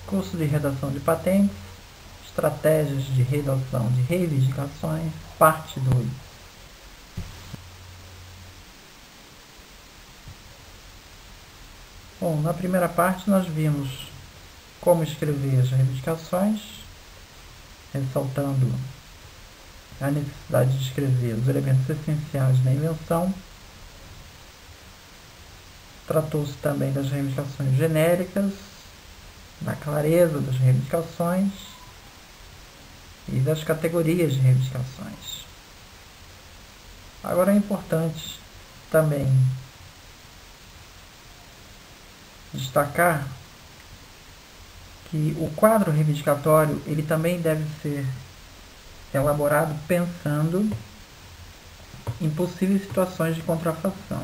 Curso de redação de patentes, estratégias de redação de reivindicações, parte 2. Bom, na primeira parte nós vimos como escrever as reivindicações, ressaltando a necessidade de escrever os elementos essenciais da invenção. Tratou-se também das reivindicações genéricas, da clareza das reivindicações e das categorias de reivindicações. Agora é importante também destacar que o quadro reivindicatório ele também deve ser elaborado pensando em possíveis situações de contrafação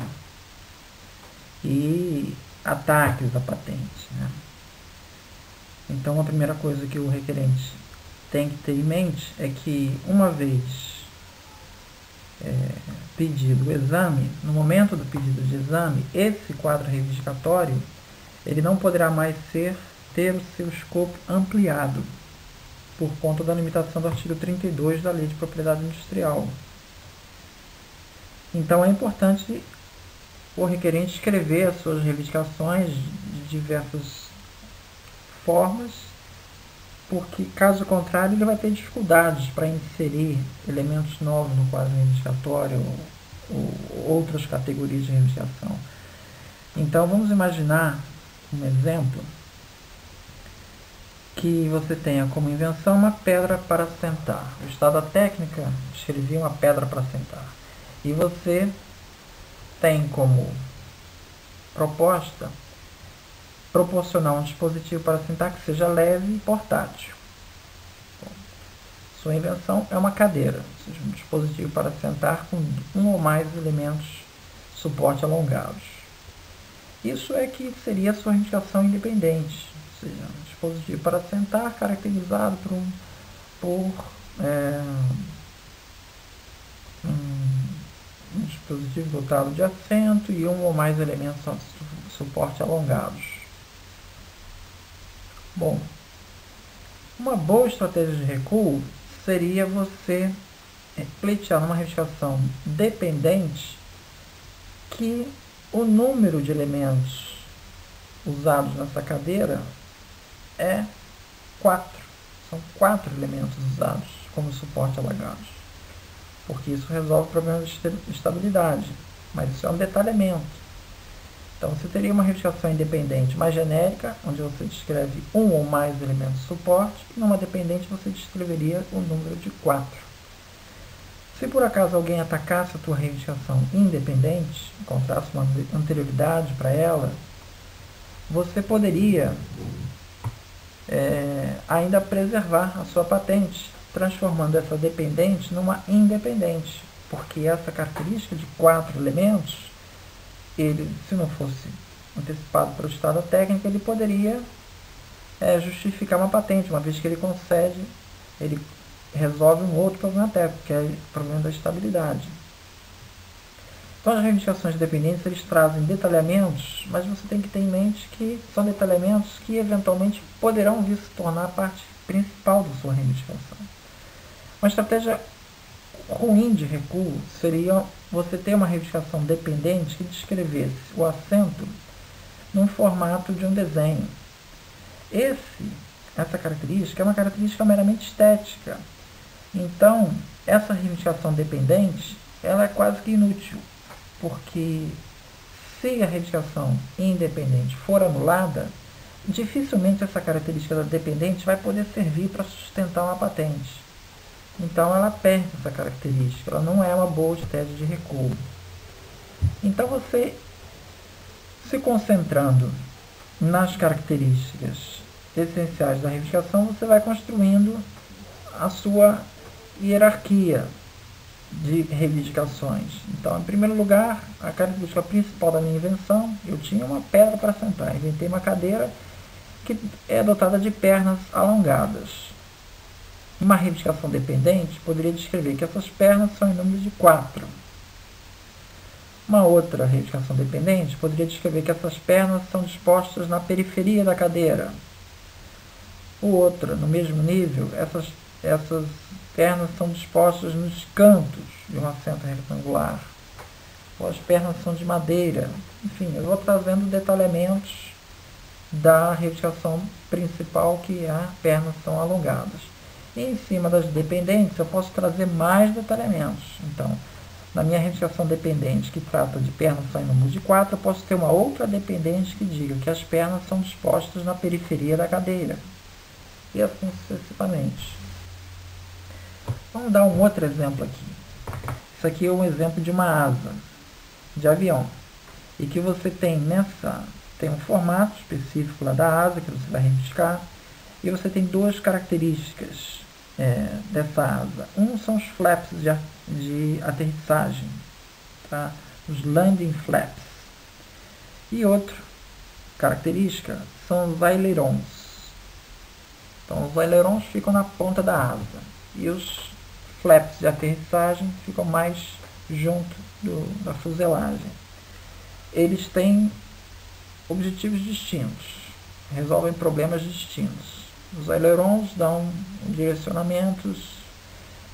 e ataques à patente, né? Então a primeira coisa que o requerente tem que ter em mente é que uma vez pedido o exame, no momento do pedido de exame, esse quadro reivindicatório ele não poderá mais ter o seu escopo ampliado por conta da limitação do artigo 32 da Lei de Propriedade Industrial. Então é importante o requerente escrever as suas reivindicações de diversas formas, porque caso contrário ele vai ter dificuldades para inserir elementos novos no quadro reivindicatório ou outras categorias de reivindicação. Então vamos imaginar um exemplo que você tenha como invenção uma pedra para sentar. O estado da técnica escrevia uma pedra para sentar. E você tem como proposta proporcionar um dispositivo para sentar que seja leve e portátil. Bom, sua invenção é uma cadeira, ou seja, um dispositivo para sentar com um ou mais elementos suporte alongados. Isso é que seria a sua reivindicação independente, ou seja, um dispositivo para sentar caracterizado por um dispositivo dotado de assento e um ou mais elementos de suporte alongados. Bom, uma boa estratégia de recuo seria você pleitear numa reivindicação dependente que o número de elementos usados nessa cadeira é 4. São 4 elementos usados como suporte alongados, porque isso resolve o problema de estabilidade, mas isso é um detalhamento. Então você teria uma reivindicação independente mais genérica, onde você descreve um ou mais elementos de suporte, e numa dependente você descreveria o número de 4. Se por acaso alguém atacasse a tua reivindicação independente, encontrasse uma anterioridade para ela, você poderia ainda preservar a sua patente, transformando essa dependente numa independente, porque essa característica de 4 elementos, ele, se não fosse antecipado pelo estado da técnica, ele poderia justificar uma patente, uma vez que ele resolve um outro problema técnico, que é o problema da estabilidade. Então as reivindicações dependentes eles trazem detalhamentos, mas você tem que ter em mente que são detalhamentos que eventualmente poderão vir se tornar a parte principal da sua reivindicação. Uma estratégia ruim de recuo seria você ter uma reivindicação dependente que descrevesse o assento num formato de um desenho. Essa característica é uma característica meramente estética. Então, essa reivindicação dependente ela é quase que inútil, porque se a reivindicação independente for anulada, dificilmente essa característica da dependente vai poder servir para sustentar uma patente. Então ela perde essa característica, ela não é uma boa estratégia de recuo. Então você, se concentrando nas características essenciais da reivindicação, você vai construindo a sua hierarquia de reivindicações. Então, em primeiro lugar, a característica principal da minha invenção, eu tinha uma pedra para sentar, inventei uma cadeira que é dotada de pernas alongadas. Uma reivindicação dependente poderia descrever que essas pernas são em número de 4. Uma outra reivindicação dependente poderia descrever que essas pernas são dispostas na periferia da cadeira. O outro, no mesmo nível, essas pernas são dispostas nos cantos de um assento retangular, ou as pernas são de madeira. Enfim, eu vou trazendo detalhamentos da reivindicação principal, que as pernas são alongadas. E em cima das dependentes, eu posso trazer mais detalhamentos. Então, na minha reivindicação dependente, que trata de pernas saindo no de 4, eu posso ter uma outra dependente que diga que as pernas são dispostas na periferia da cadeira. E assim sucessivamente. Vamos dar um outro exemplo aqui. Isso aqui é um exemplo de uma asa de avião. E que você tem tem um formato específico lá da asa que você vai reivindicar. E você tem duas características dessa asa. Um são os flaps de aterrissagem, tá? Os landing flaps. E outra característica são os ailerons. Então, os ailerons ficam na ponta da asa e os flaps de aterrissagem ficam mais junto da fuselagem. Eles têm objetivos distintos, resolvem problemas distintos. Os ailerons dão direcionamentos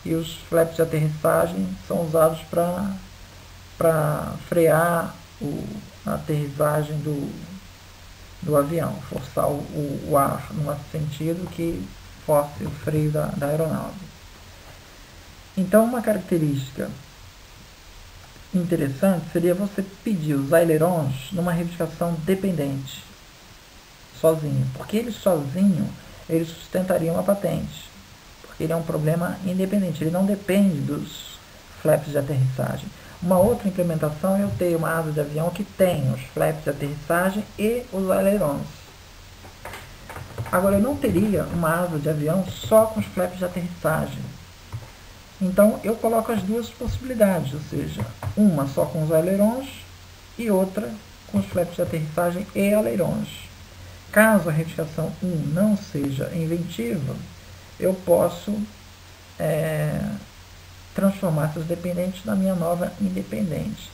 e os flaps de aterrissagem são usados para frear a aterrissagem do avião, forçar o ar num sentido que force o freio da aeronave. Então, uma característica interessante seria você pedir os ailerons numa reivindicação dependente, sozinho, porque ele sozinho ele sustentaria uma patente, porque ele é um problema independente, ele não depende dos flaps de aterrissagem. Uma outra implementação é eu ter uma asa de avião que tem os flaps de aterrissagem e os ailerons. Agora, eu não teria uma asa de avião só com os flaps de aterrissagem. Então, eu coloco as duas possibilidades, ou seja, uma só com os ailerons e outra com os flaps de aterrissagem e ailerons. Caso a reivindicação 1 não seja inventiva, eu posso transformar essas dependentes na minha nova independente.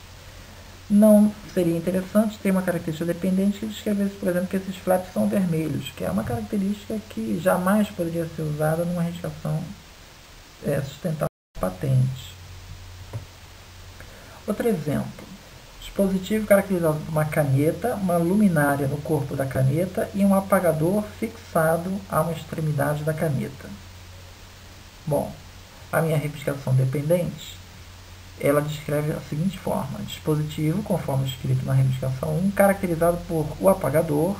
Não seria interessante ter uma característica dependente que descrevesse, por exemplo, que esses flaps são vermelhos, que é uma característica que jamais poderia ser usada numa reivindicação sustentável patente. Outro exemplo. Dispositivo caracterizado por uma caneta, uma luminária no corpo da caneta e um apagador fixado a uma extremidade da caneta. Bom, a minha reivindicação dependente, ela descreve da seguinte forma: dispositivo, conforme escrito na reivindicação 1, caracterizado por o apagador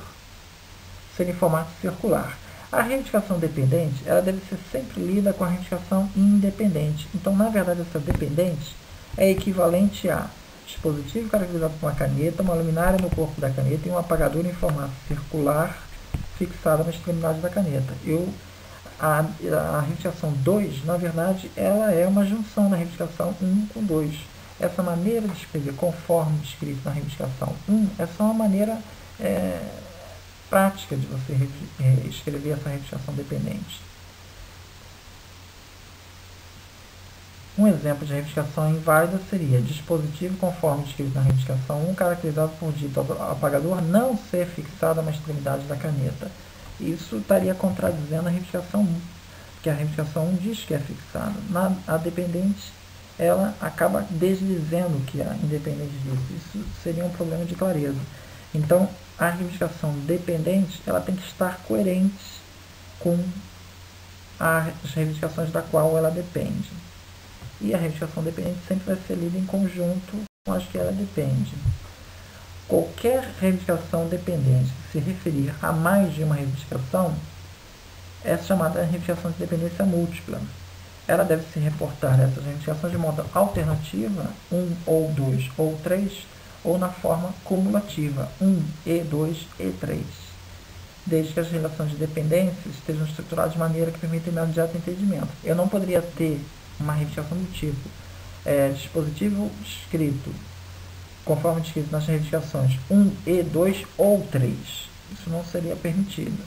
ser em formato circular. A reivindicação dependente, ela deve ser sempre lida com a reivindicação independente. Então, na verdade, essa dependente é equivalente a dispositivo caracterizado por uma caneta, uma luminária no corpo da caneta e um apagador em formato circular fixado na extremidade da caneta. A reivindicação 2, na verdade, ela é uma junção da reivindicação 1 com 2. Essa maneira de escrever conforme escrito na reivindicação 1 é só uma maneira prática de você escrever essa reivindicação dependente. Um exemplo de reivindicação inválida seria dispositivo conforme descrito na reivindicação 1, caracterizado por dito apagador não ser fixado a uma extremidade da caneta. Isso estaria contradizendo a reivindicação 1, porque a reivindicação 1 diz que é fixada. A dependente, ela acaba desdizendo que é independente disso. Isso seria um problema de clareza. Então, a reivindicação dependente, ela tem que estar coerente com as reivindicações da qual ela depende. E a reivindicação dependente sempre vai ser lida em conjunto com as que ela depende. Qualquer reivindicação dependente que se referir a mais de uma reivindicação é chamada de reivindicação de dependência múltipla. Ela deve se reportar essas reivindicações de modo alternativa, 1 ou 2 ou 3, ou na forma cumulativa, 1, E2, E3, desde que as relações de dependência estejam estruturadas de maneira que permita imediato entendimento. Eu não poderia ter uma reivindicação do tipo dispositivo escrito conforme descrito nas reivindicações 1, E2 ou 3. Isso não seria permitido.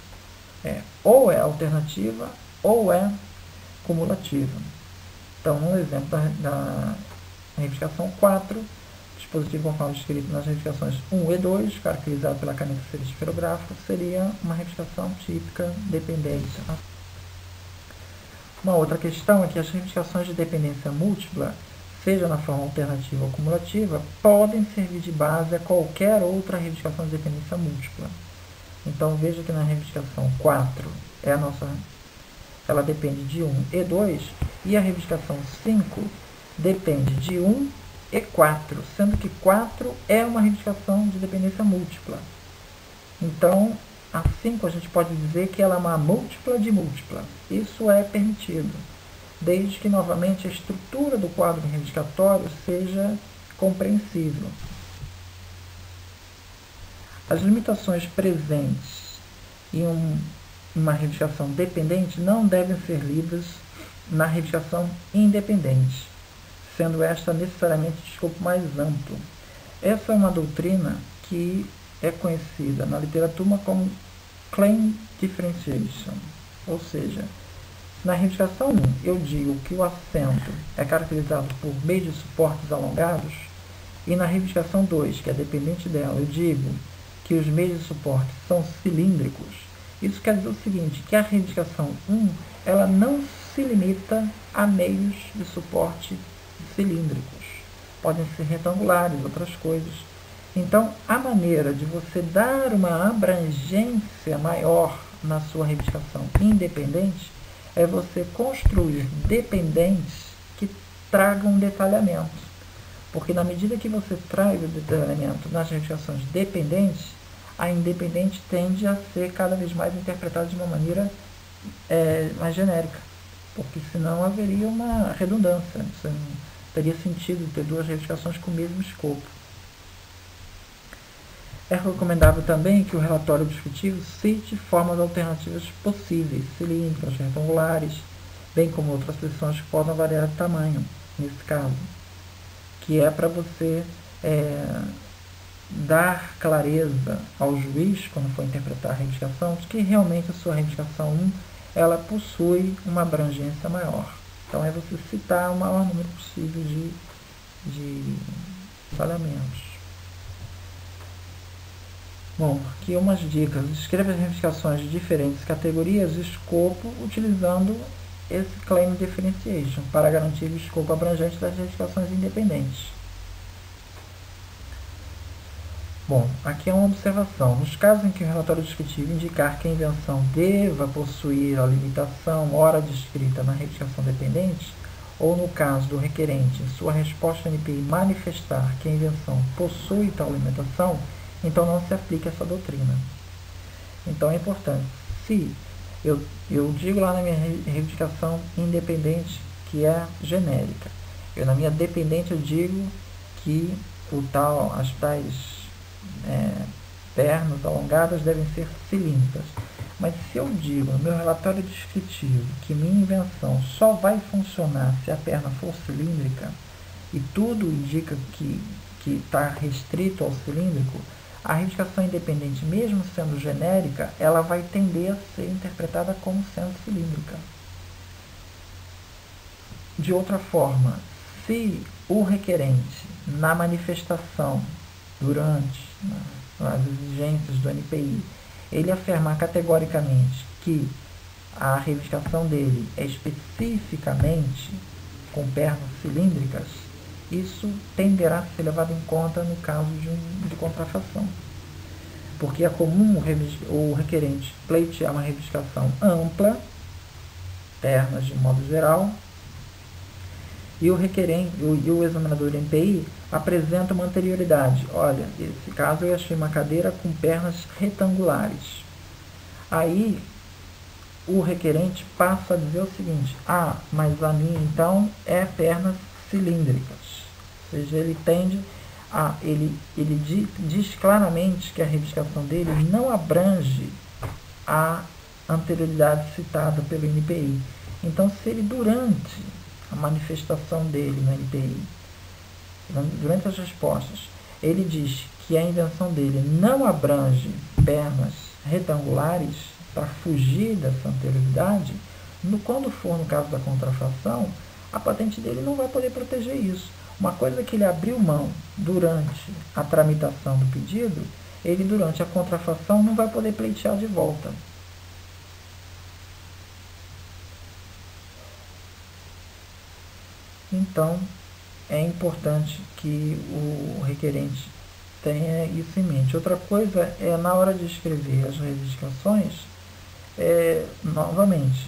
Ou é alternativa ou é cumulativa. Então, no exemplo da reivindicação 4, dispositivo conforme descrito nas reivindicações 1 e 2, caracterizado pela caneta esferográfica, seria uma reivindicação típica dependente. Uma outra questão é que as reivindicações de dependência múltipla, seja na forma alternativa ou cumulativa, podem servir de base a qualquer outra reivindicação de dependência múltipla. Então, veja que na reivindicação 4, ela depende de 1 e 2, e a reivindicação 5 depende de 1 e 4, sendo que 4 é uma reivindicação de dependência múltipla. Então, a 5 a gente pode dizer que ela é uma múltipla de múltipla. Isso é permitido, desde que, novamente, a estrutura do quadro reivindicatório seja compreensível. As limitações presentes em uma reivindicação dependente não devem ser lidas na reivindicação independente, sendo esta necessariamente de escopo mais amplo. Essa é uma doutrina que é conhecida na literatura como Claim Differentiation, ou seja, na reivindicação 1 eu digo que o assento é caracterizado por meio de suportes alongados, e na reivindicação 2, que é dependente dela, eu digo que os meios de suporte são cilíndricos. Isso quer dizer o seguinte, que a reivindicação 1 ela não se limita a meios de suporte cilíndricos. Podem ser retangulares, outras coisas. Então, a maneira de você dar uma abrangência maior na sua reivindicação independente é você construir dependentes que tragam detalhamento. Porque na medida que você traz o detalhamento nas reivindicações dependentes, a independente tende a ser cada vez mais interpretada de uma maneira mais genérica. Porque senão haveria uma redundância. Isso não teria sentido ter duas reivindicações com o mesmo escopo. É recomendável também que o relatório descritivo cite formas alternativas possíveis, cilíndricas, retangulares, bem como outras soluções que podem variar de tamanho, nesse caso, que é para você dar clareza ao juiz, quando for interpretar a reivindicação, de que realmente a sua reivindicação 1 ela possui uma abrangência maior. Então, é você citar o maior número possível de falhamentos. Bom, aqui umas dicas. Escreva as reivindicações de diferentes categorias e escopo utilizando esse Claim Differentiation para garantir o escopo abrangente das reivindicações independentes. Bom, aqui é uma observação. Nos casos em que o relatório descritivo indicar que a invenção deva possuir a limitação ora descrita na reivindicação dependente, ou no caso do requerente, em sua resposta NPI manifestar que a invenção possui tal limitação, então não se aplica essa doutrina. Então é importante. Se eu digo lá na minha reivindicação independente que é genérica, na minha dependente eu digo que as tais pernas alongadas devem ser cilíndricas. Mas se eu digo no meu relatório descritivo que minha invenção só vai funcionar se a perna for cilíndrica, e tudo indica que está restrito ao cilíndrico, a reivindicação independente, mesmo sendo genérica, ela vai tender a ser interpretada como sendo cilíndrica. De outra forma, se o requerente, na manifestação, durante as exigências do NPI, ele afirmar categoricamente que a reivindicação dele é especificamente com pernas cilíndricas, isso tenderá a ser levado em conta no caso de contrafação. Porque é comum o requerente pleitear uma reivindicação ampla, pernas de modo geral, e o examinador do NPI apresenta uma anterioridade. Olha, nesse caso eu achei uma cadeira com pernas retangulares. Aí o requerente passa a dizer o seguinte: mas a minha então é pernas cilíndricas. Ou seja, ele diz claramente que a reivindicação dele não abrange a anterioridade citada pelo NPI. Então, se ele, durante a manifestação dele no NPI, durante as respostas, ele diz que a invenção dele não abrange pernas retangulares para fugir dessa anterioridade, quando for no caso da contrafação, a patente dele não vai poder proteger isso. Uma coisa que ele abriu mão durante a tramitação do pedido, ele durante a contrafação não vai poder pleitear de volta. Então, é importante que o requerente tenha isso em mente. Outra coisa é, na hora de escrever as reivindicações, novamente,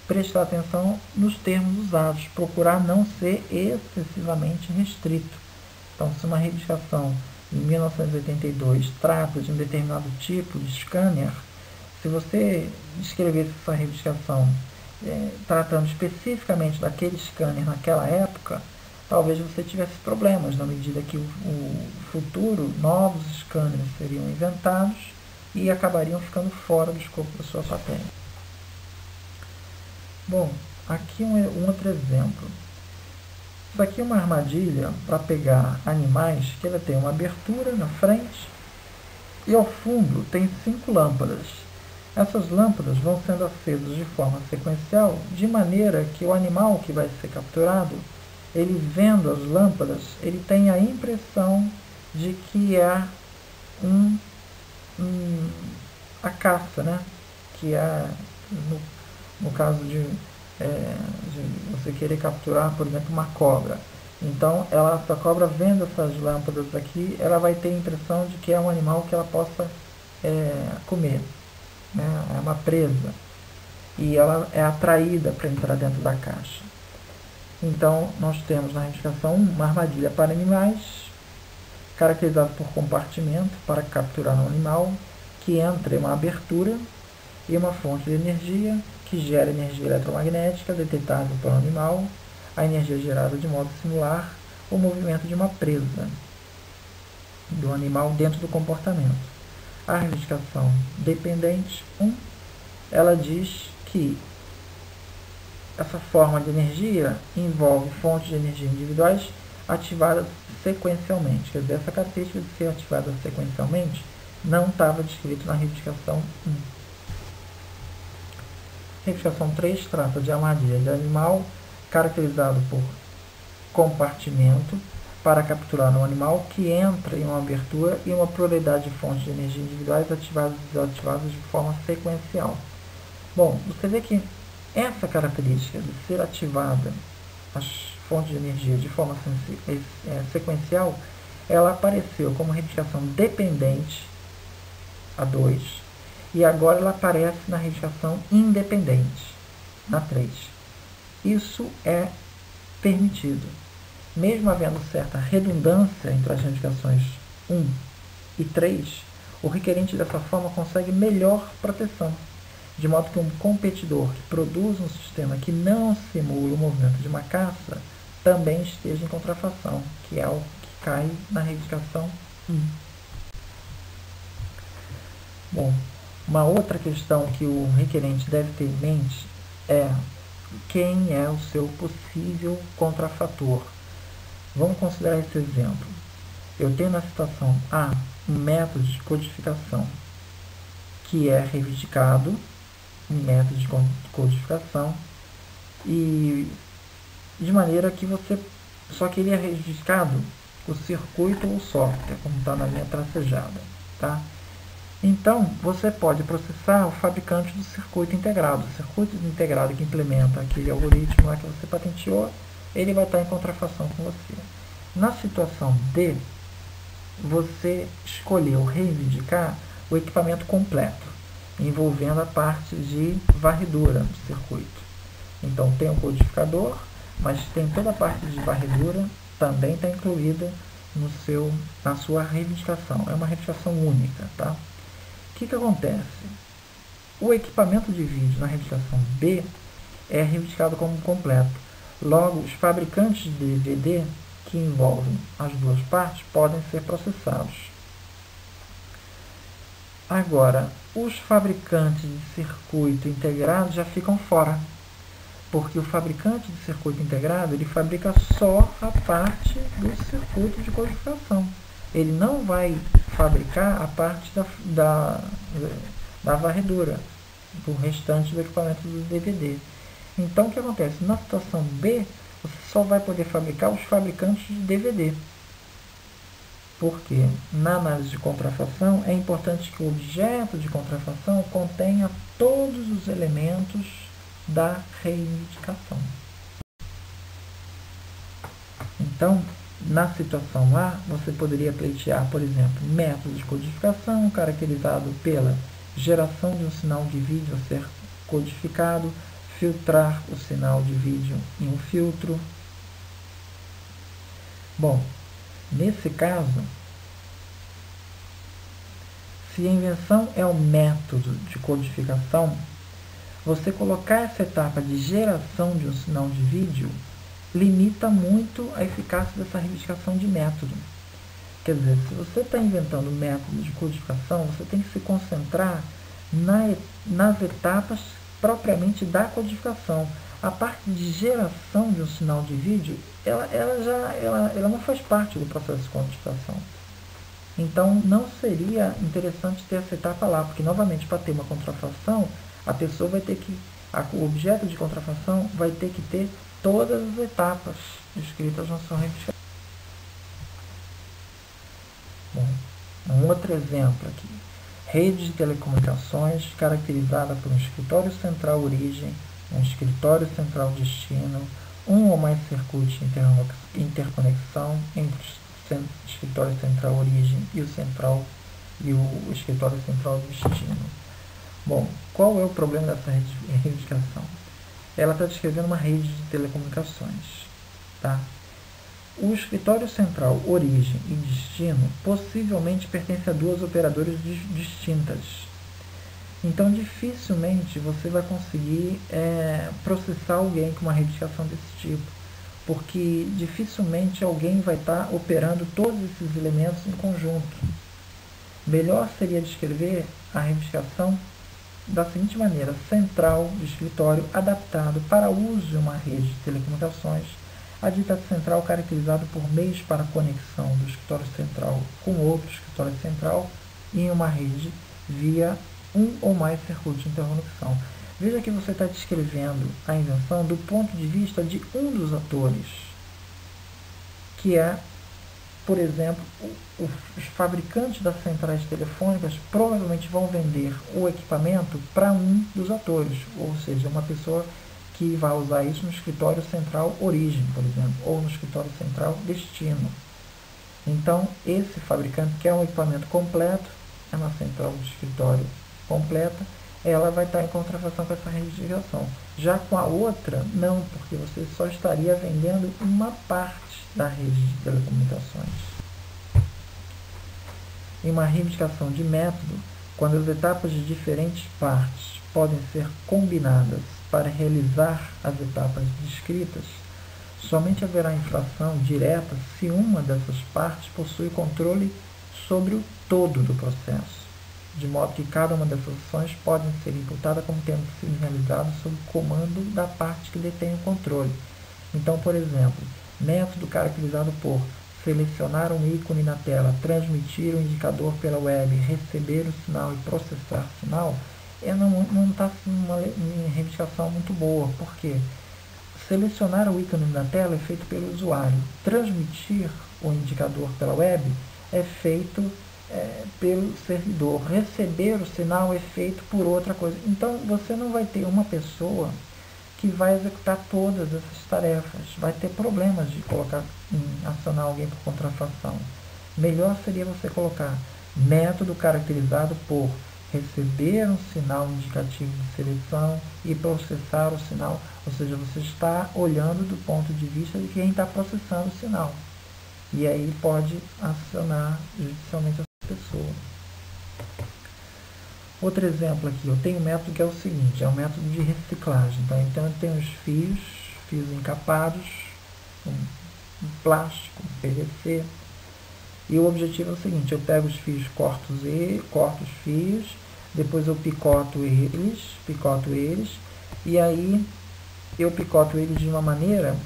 prestar atenção nos termos usados, procurar não ser excessivamente restrito. Então, se uma reivindicação em 1982 trata de um determinado tipo de scanner, se você escrevesse essa reivindicação tratando especificamente daquele scanner naquela época, talvez você tivesse problemas na medida que o futuro, novos scanners seriam inventados e acabariam ficando fora do escopo da sua patente. Bom, aqui um outro exemplo. Isso aqui é uma armadilha para pegar animais que ela tem uma abertura na frente e ao fundo tem 5 lâmpadas. Essas lâmpadas vão sendo acesas de forma sequencial, de maneira que o animal que vai ser capturado, ele vendo as lâmpadas, ele tem a impressão de que é a caça, né? Que é, no caso de você querer capturar, por exemplo, uma cobra. Então, essa cobra vendo essas lâmpadas aqui, ela vai ter a impressão de que é um animal que ela possa comer. Né? É uma presa. E ela é atraída para entrar dentro da caixa. Então, nós temos na reivindicação uma armadilha para animais, caracterizada por compartimento para capturar um animal que entra em uma abertura e uma fonte de energia que gera energia eletromagnética detetável pelo animal. A energia é gerada de modo similar ao movimento de uma presa do animal dentro do comportamento. A reivindicação dependente 1, ela diz que essa forma de energia envolve fontes de energia individuais ativadas sequencialmente. Quer dizer, essa característica de ser ativada sequencialmente não estava descrito na reivindicação 1. Reivindicação 3 trata de armadilha de animal caracterizado por compartimento para capturar um animal que entra em uma abertura e uma probabilidade de fontes de energia individuais ativadas e desativadas de forma sequencial. Bom, você vê que essa característica de ser ativada as fontes de energia de forma sequencial, ela apareceu como reivindicação dependente, a 2, e agora ela aparece na reivindicação independente, na 3. Isso é permitido. Mesmo havendo certa redundância entre as reivindicações 1 e 3, o requerente dessa forma consegue melhor proteção, de modo que um competidor que produz um sistema que não simula o movimento de uma caça também esteja em contrafação, que é o que cai na reivindicação 1. Bom, uma outra questão que o requerente deve ter em mente é quem é o seu possível contrafator. Vamos considerar esse exemplo. Eu tenho na situação A um método de codificação que é reivindicado, um método de codificação, e de maneira que só que ele é reivindicado o circuito ou o software, como está na linha tracejada, tá? Então, você pode processar o fabricante do circuito integrado. O circuito integrado que implementa aquele algoritmo lá que você patenteou, ele vai estar em contrafação com você. Na situação D, você escolheu reivindicar o equipamento completo, envolvendo a parte de varredura do circuito. Então, tem o codificador, mas tem toda a parte de varredura, também está incluída na sua reivindicação. É uma reivindicação única, tá? O que acontece? O equipamento de vídeo na reivindicação B é reivindicado como completo. Logo, os fabricantes de DVD que envolvem as duas partes podem ser processados. Agora, os fabricantes de circuito integrado já ficam fora, porque o fabricante de circuito integrado ele fabrica só a parte do circuito de codificação. Ele não vai fabricar a parte da varredura, do restante do equipamento do DVD. Então, o que acontece? Na situação B, você só vai poder fabricar os fabricantes de DVD. Porque na análise de contrafação é importante que o objeto de contrafação contenha todos os elementos da reivindicação. Então, na situação A, você poderia pleitear, por exemplo, método de codificação caracterizado pela geração de um sinal de vídeo a ser codificado, filtrar o sinal de vídeo em um filtro. Bom, nesse caso, se a invenção é o método de codificação, você colocar essa etapa de geração de um sinal de vídeo limita muito a eficácia dessa reivindicação de método. Quer dizer, se você está inventando método de codificação, você tem que se concentrar nas etapas propriamente da codificação. A parte de geração de um sinal de vídeo, ela não faz parte do processo de codificação. Então, não seria interessante ter essa etapa lá, porque, novamente, para ter uma contrafação, a pessoa vai ter que, o objeto de contrafação vai ter que ter todas as etapas descritas na sua reivindicação. Bom, um outro exemplo aqui. Rede de telecomunicações caracterizada por um escritório central origem, um escritório central destino, um ou mais circuitos de interconexão entre o escritório central origem e o escritório central destino. Bom, qual é o problema dessa reivindicação? Ela está descrevendo uma rede de telecomunicações. Tá? O escritório central origem e destino possivelmente pertence a duas operadoras distintas. Então, dificilmente você vai conseguir processar alguém com uma reivindicação desse tipo, porque dificilmente alguém vai estar operando todos esses elementos em conjunto. Melhor seria descrever a reivindicação da seguinte maneira: central de escritório adaptado para uso de uma rede de telecomunicações, a dita central caracterizada por meios para conexão do escritório central com outro escritório central em uma rede via um ou mais circuitos de interconexão. Veja que você está descrevendo a invenção do ponto de vista de um dos atores, que é, por exemplo, os fabricantes das centrais telefônicas provavelmente vão vender o equipamento para um dos atores, ou seja, uma pessoa que vai usar isso no escritório central origem, por exemplo, ou no escritório central destino. Então, esse fabricante quer um equipamento completo, é uma central de escritório completa, ela vai estar em contrafação com essa reivindicação. Já com a outra, não, porque você só estaria vendendo uma parte da rede de telecomunicações. Em uma reivindicação de método, quando as etapas de diferentes partes podem ser combinadas para realizar as etapas descritas, somente haverá infração direta se uma dessas partes possui controle sobre o todo do processo, de modo que cada uma dessas ações pode ser imputada como tendo sido realizada sob o comando da parte que detém o controle. Então, por exemplo, método caracterizado por selecionar um ícone na tela, transmitir o indicador pela web, receber o sinal e processar o sinal, não está uma reivindicação muito boa. Por quê? Selecionar o ícone na tela é feito pelo usuário. Transmitir o indicador pela web é feito pelo servidor. Receber o sinal é feito por outra coisa. Então, você não vai ter uma pessoa que vai executar todas essas tarefas. Vai ter problemas de acionar alguém por contrafação. Melhor seria você colocar método caracterizado por receber um sinal indicativo de seleção e processar o sinal, ou seja, você está olhando do ponto de vista de quem está processando o sinal, e aí pode acionar judicialmente essa pessoa. Outro exemplo aqui, eu tenho um método que é o seguinte, é um método de reciclagem. Então eu tenho os fios encapados, com plástico, PVC, e o objetivo é o seguinte: eu pego os fios, corto os fios, depois eu picoto eles, e aí eu picoto eles de uma maneira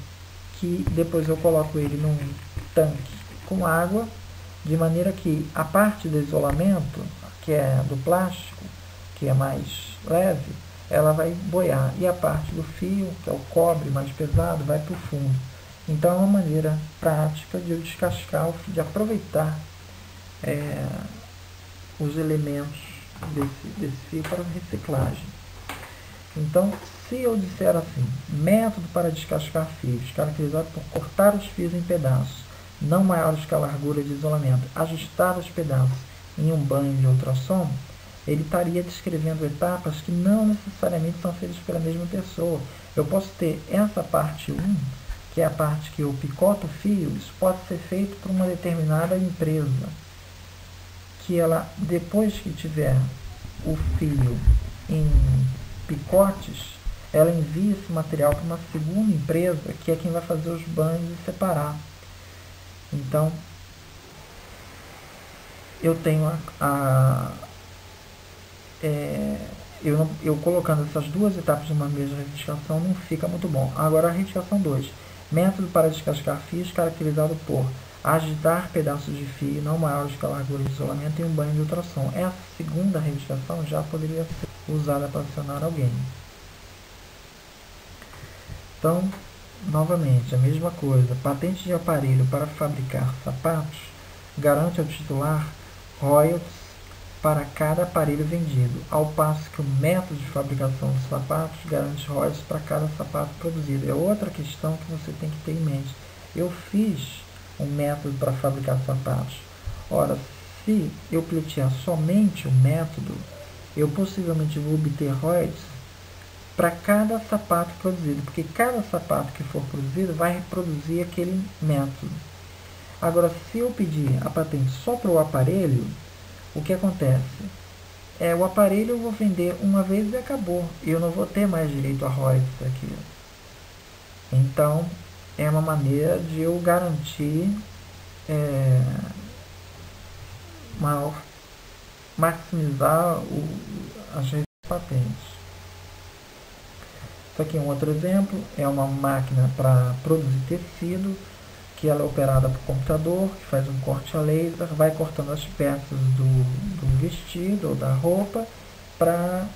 que depois eu coloco ele num tanque com água, de maneira que a parte do isolamento, que é do plástico, que é mais leve, ela vai boiar, e a parte do fio, que é o cobre mais pesado, vai para o fundo. Então é uma maneira prática de eu descascar o fio, de aproveitar os elementos desse fio para reciclagem. Então, se eu disser assim, método para descascar fios, caracterizado por cortar os fios em pedaços, não maiores que a largura de isolamento, ajustar os pedaços em um banho de ultrassom, ele estaria descrevendo etapas que não necessariamente são feitas pela mesma pessoa. Eu posso ter essa parte 1, que é a parte que eu picoto o fio, isso pode ser feito por uma determinada empresa, que ela, depois que tiver o fio em picotes, ela envia esse material para uma segunda empresa, que é quem vai fazer os banhos e separar. Então, eu tenho eu colocando essas duas etapas de uma mesma retificação não fica muito bom. Agora a retificação 2. Método para descascar fios caracterizado por agitar pedaços de fio não maiores que a largura de isolamento em um banho de ultrassom. Essa segunda retificação já poderia ser usada para acionar alguém. Então, novamente, a mesma coisa. Patente de aparelho para fabricar sapatos garante ao titular royalties para cada aparelho vendido, ao passo que o método de fabricação dos sapatos garante royalties para cada sapato produzido. É outra questão que você tem que ter em mente. Eu fiz um método para fabricar sapatos. Ora, se eu pleitear somente o método, eu possivelmente vou obter royalties para cada sapato produzido, porque cada sapato que for produzido vai reproduzir aquele método. Agora, se eu pedir a patente só para o aparelho, o que acontece? O aparelho eu vou vender uma vez e acabou. Eu não vou ter mais direito a royalties aqui. Então, é uma maneira de eu garantir maximizar as patentes. Isso aqui é um outro exemplo, é uma máquina para produzir tecido, que ela é operada por computador, que faz um corte a laser, vai cortando as peças do vestido ou da roupa para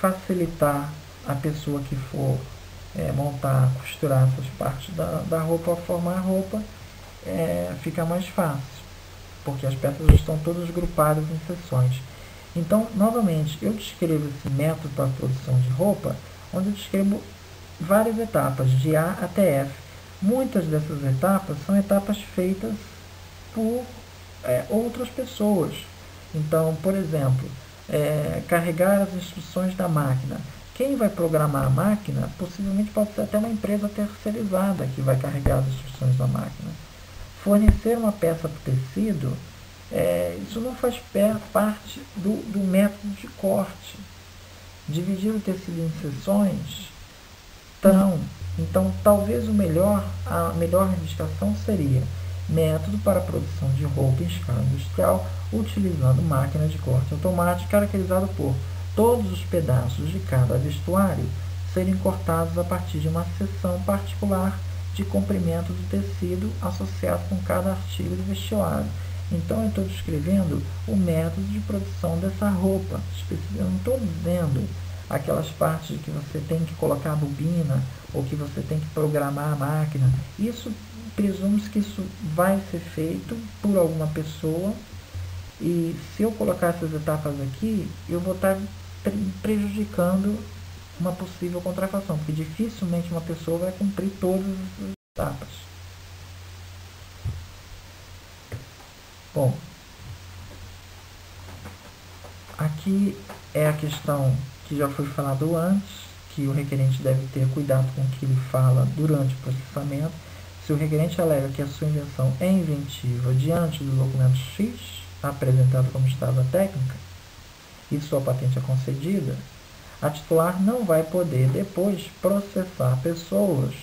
facilitar a pessoa que for montar, costurar essas partes da roupa, formar a roupa, fica mais fácil, porque as peças estão todas grupadas em seções. Então, novamente, eu descrevo esse método para a produção de roupa, onde eu descrevo várias etapas, de A até F. Muitas dessas etapas são etapas feitas por outras pessoas. Então, por exemplo, carregar as instruções da máquina. Quem vai programar a máquina possivelmente pode ser até uma empresa terceirizada que vai carregar as instruções da máquina. Fornecer uma peça para o tecido, isso não faz parte do método de corte. Dividir o tecido em seções, então talvez a melhor indicação seria método para a produção de roupa em escala industrial utilizando máquina de corte automático caracterizado por todos os pedaços de cada vestuário serem cortados a partir de uma seção particular de comprimento do tecido associado com cada artigo de vestuário. Então eu estou descrevendo o método de produção dessa roupa. Eu não estou dizendo aquelas partes que você tem que colocar a bobina ou que você tem que programar a máquina. Isso, presume-se que isso vai ser feito por alguma pessoa, e se eu colocar essas etapas aqui, eu vou estar prejudicando uma possível contrafação, porque dificilmente uma pessoa vai cumprir todas as etapas. Bom, aqui é a questão que já foi falado antes, que o requerente deve ter cuidado com o que ele fala durante o processamento. Se o requerente alega que a sua invenção é inventiva diante do documento X, apresentado como estado técnica, e sua patente é concedida, a titular não vai poder depois processar pessoas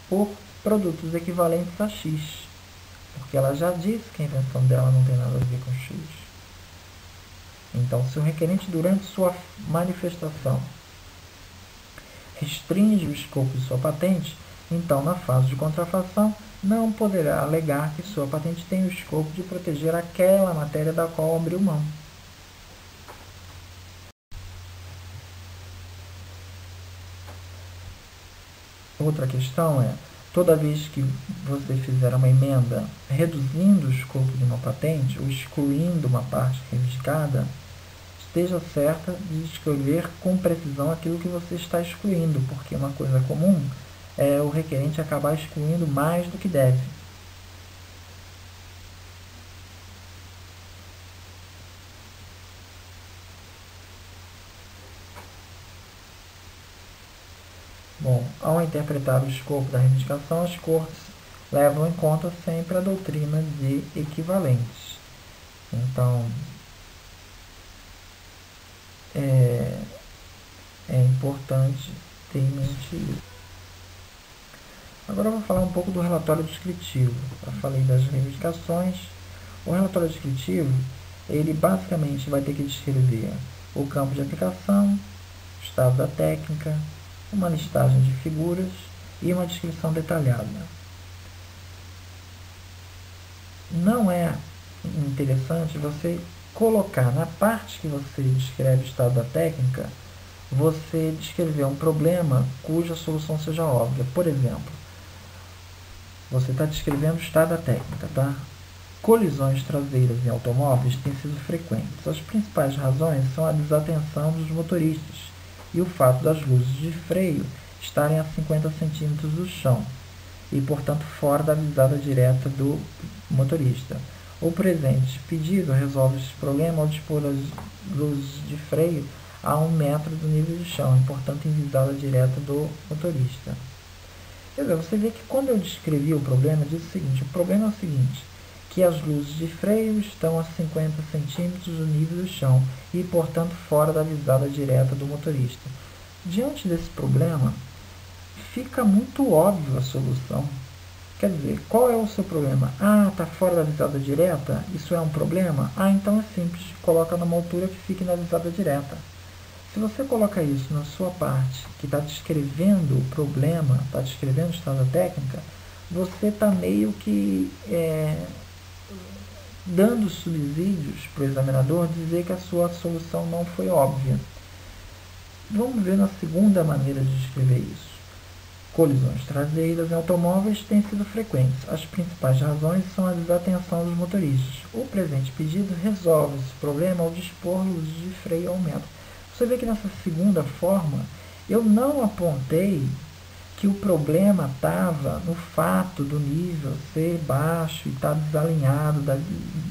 por produtos equivalentes a X, porque ela já disse que a invenção dela não tem nada a ver com X. Então, se o requerente, durante sua manifestação, restringe o escopo de sua patente, então, na fase de contrafação, não poderá alegar que sua patente tem o escopo de proteger aquela matéria da qual abriu mão. Outra questão é, toda vez que você fizer uma emenda reduzindo o escopo de uma patente ou excluindo uma parte reivindicada, esteja certa de escrever com precisão aquilo que você está excluindo, porque uma coisa comum é o requerente acabar excluindo mais do que deve. Bom, ao interpretar o escopo da reivindicação, as cortes levam em conta sempre a doutrina de equivalentes. Então, é importante ter em mente isso. Agora eu vou falar um pouco do relatório descritivo. Eu falei das reivindicações. O relatório descritivo, ele basicamente vai ter que descrever o campo de aplicação, o estado da técnica, uma listagem de figuras e uma descrição detalhada. Não é interessante você colocar na parte que você descreve o estado da técnica, você descrever um problema cuja solução seja óbvia. Por exemplo, você está descrevendo o estado da técnica, tá? Colisões traseiras em automóveis têm sido frequentes. As principais razões são a desatenção dos motoristas e o fato das luzes de freio estarem a 50 centímetros do chão e, portanto, fora da visada direta do motorista. O presente pedido resolve esse problema ao dispor as luzes de freio a 1 metro do nível do chão e, portanto, em visada direta do motorista. Quer dizer, você vê que quando eu descrevi o problema, eu disse o seguinte: o problema é o seguinte, que as luzes de freio estão a 50 centímetros do nível do chão e, portanto, fora da visada direta do motorista. Diante desse problema, fica muito óbvio a solução. Quer dizer, qual é o seu problema? Ah, está fora da visada direta? Isso é um problema? Ah, então é simples, coloca numa altura que fique na visada direta. Se você coloca isso na sua parte, que está descrevendo o problema, está descrevendo o estado da técnica, você está meio que dando subsídios para o examinador dizer que a sua solução não foi óbvia. Vamos ver na segunda maneira de descrever isso. Colisões traseiras em automóveis têm sido frequentes. As principais razões são a desatenção dos motoristas. O presente pedido resolve esse problema ao dispor luzes de freio ao metro. Você vê que nessa segunda forma, eu não apontei que o problema estava no fato do nível ser baixo e estar desalinhado,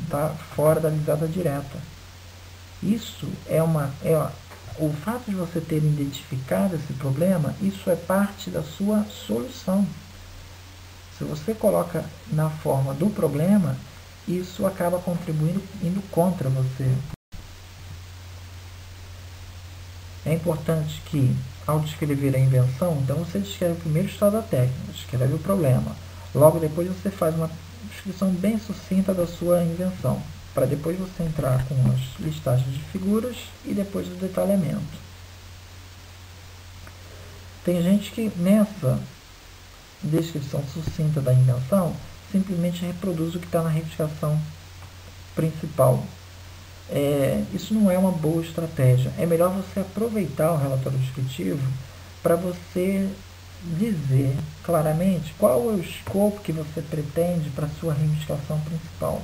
estar fora da visada direta. Isso o fato de você ter identificado esse problema, isso é parte da sua solução. Se você coloca na forma do problema, isso acaba contribuindo, indo contra você. É importante que, ao descrever a invenção, então você descreve primeiro o estado da técnica, descreve o problema. Logo depois você faz uma descrição bem sucinta da sua invenção, para depois você entrar com as listagens de figuras e depois o detalhamento. Tem gente que nessa descrição sucinta da invenção simplesmente reproduz o que está na reivindicação principal. Isso não é uma boa estratégia. É melhor você aproveitar o relatório descritivo para você dizer claramente qual é o escopo que você pretende para a sua reivindicação principal.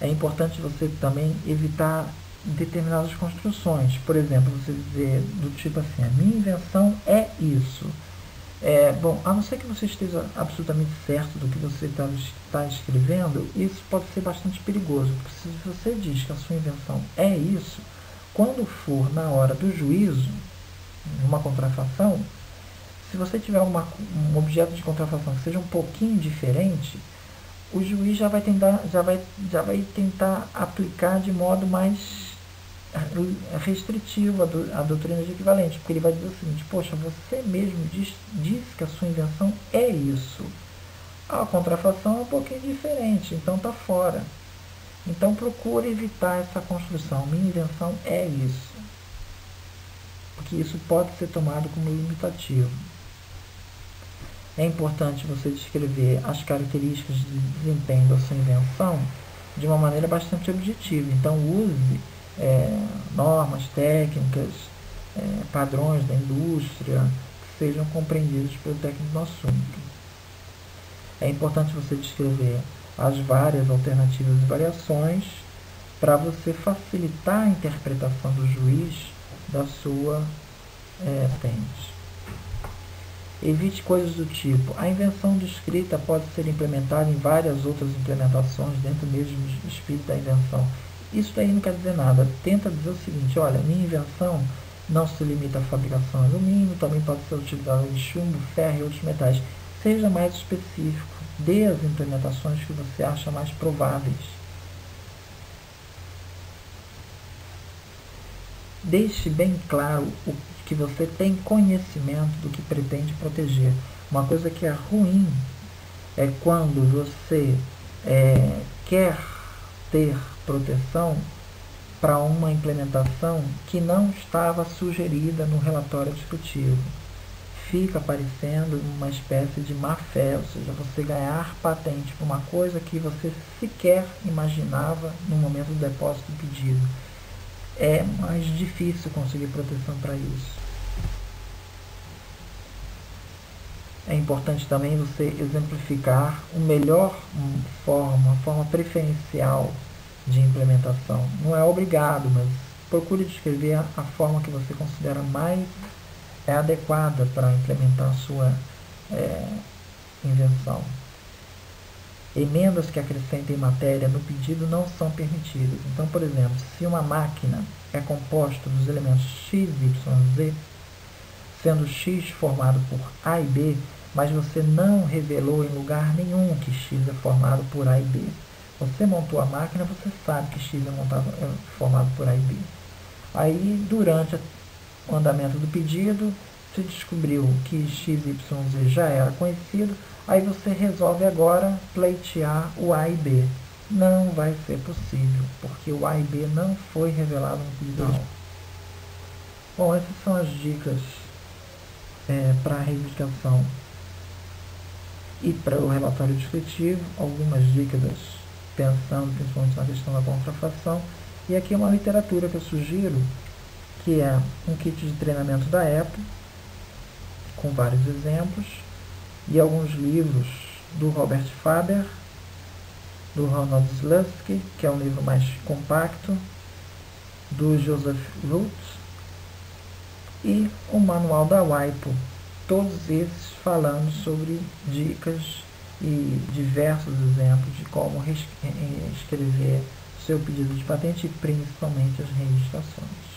É importante você também evitar determinadas construções. Por exemplo, você dizer do tipo assim: a minha invenção é isso. Bom, a não ser que você esteja absolutamente certo do que você está escrevendo, isso pode ser bastante perigoso. Porque se você diz que a sua invenção é isso, quando for na hora do juízo, uma contrafação, se você tiver um objeto de contrafação que seja um pouquinho diferente, o juiz já vai tentar aplicar de modo mais restritivo a doutrina de equivalente, porque ele vai dizer o seguinte: poxa, você mesmo disse que a sua invenção é isso, a contrafação é um pouquinho diferente, então está fora. Então procure evitar essa construção: minha invenção é isso, porque isso pode ser tomado como limitativo. É importante você descrever as características de desempenho da sua invenção de uma maneira bastante objetiva. Então use normas técnicas padrões da indústria que sejam compreendidos pelo técnico no assunto. É importante você descrever as várias alternativas e variações para você facilitar a interpretação do juiz da sua patente. Evite coisas do tipo: a invenção descrita pode ser implementada em várias outras implementações dentro do mesmo espírito da invenção. Isso daí não quer dizer nada. Tenta dizer o seguinte: olha, minha invenção não se limita à fabricação de alumínio, também pode ser utilizada em chumbo, ferro e outros metais. Seja mais específico, dê as implementações que você acha mais prováveis. Deixe bem claro que você tem conhecimento do que pretende proteger. Uma coisa que é ruim é quando você quer ter proteção para uma implementação que não estava sugerida no relatório descritivo. Fica parecendo uma espécie de má-fé, ou seja, você ganhar patente por uma coisa que você sequer imaginava no momento do depósito do pedido. É mais difícil conseguir proteção para isso. É importante também você exemplificar uma forma preferencial de implementação. Não é obrigado, mas procure descrever a forma que você considera mais adequada para implementar a sua invenção. Emendas que acrescentem matéria no pedido não são permitidas. Então, por exemplo, se uma máquina é composta dos elementos X, Y, Z, sendo X formado por A e B, mas você não revelou em lugar nenhum que X é formado por A e B. Você montou a máquina, você sabe que X é formado por A e B. Aí, durante o andamento do pedido, se descobriu que X, Y, Z já era conhecido, aí você resolve agora pleitear o A e B. Não vai ser possível, porque o A e B não foi revelado no pedido. Bom, essas são as dicas para a reivindicação e para o relatório descritivo, algumas dicas pensando principalmente na questão da contrafação. E aqui é uma literatura que eu sugiro, que é um kit de treinamento da Apple, com vários exemplos, e alguns livros do Robert Faber, do Ronald Slutsky, que é um livro mais compacto, do Joseph Root, e o manual da WIPO, todos esses falando sobre dicas e diversos exemplos de como escrever seu pedido de patente e principalmente as registrações.